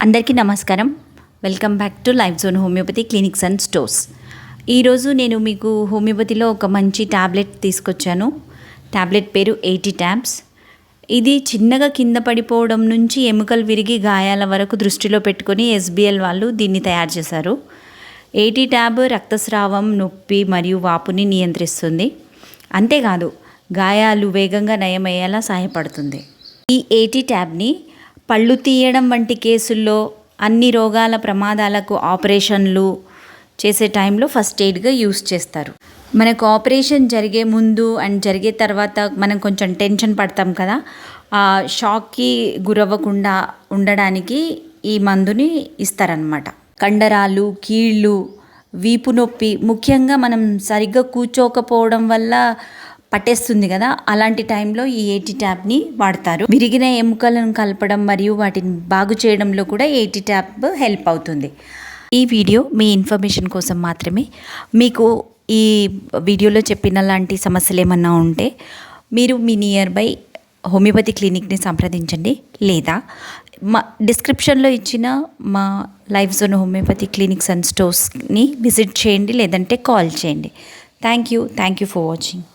అందరికీ నమస్కారం. Welcome back to life zone homeopathy clinics and stores. ఈరోజు నేను మీకు హోమియోపతిలో ఒక మంచి ట్యాబ్లెట్ తీసుకొచ్చాను. ట్యాబ్లెట్ పేరు 80 ట్యాబ్స్. ఇది చిన్నగా కింద పడిపోవడం నుంచి ఎముకలు విరిగి గాయాల వరకు దృష్టిలో పెట్టుకొని SBL వాళ్ళు దీన్ని తయారు చేశారు. 80 ట్యాబ్ రక్తస్రావం, నొప్పి మరియు వాపుని నియంత్రిస్తుంది. అంతేకాదు గాయాలు వేగంగా నయమయ్యేలా సహాయపడుతుంది. ఈ 80 ట్యాబ్ని పళ్ళు తీయడం వంటి కేసుల్లో, అన్ని రోగాల ప్రమాదాలకు ఆపరేషన్లు చేసే టైంలో ఫస్ట్ ఎయిడ్గా యూస్ చేస్తారు. మనకు ఆపరేషన్ జరిగే ముందు అండ్ జరిగే తర్వాత మనం కొంచెం టెన్షన్ పడతాం కదా, ఆ షాక్కి గురవ్వకుండా ఉండడానికి ఈ మందుని ఇస్తారనమాట. కండరాలు, కీళ్ళు, వీపు నొప్పి, ముఖ్యంగా మనం సరిగ్గా కూర్చోకపోవడం వల్ల పట్టేస్తుంది కదా, అలాంటి టైంలో ఈ 80 ట్యాబ్ని వాడతారు. విరిగిన ఎముకలను కలపడం మరియు వాటిని బాగు చేయడంలో కూడా 80 ట్యాబ్ హెల్ప్ అవుతుంది. ఈ వీడియో మీ ఇన్ఫర్మేషన్ కోసం మాత్రమే. మీకు ఈ వీడియోలో చెప్పిన లాంటి సమస్యలు ఏమన్నా ఉంటే మీరు మీ నియర్ బై హోమియోపతి క్లినిక్ని సంప్రదించండి, లేదా మా డిస్క్రిప్షన్లో ఇచ్చిన మా life zone homeopathy clinics and స్టోర్స్ని విజిట్ చేయండి, లేదంటే కాల్ చేయండి. Thank you for watching.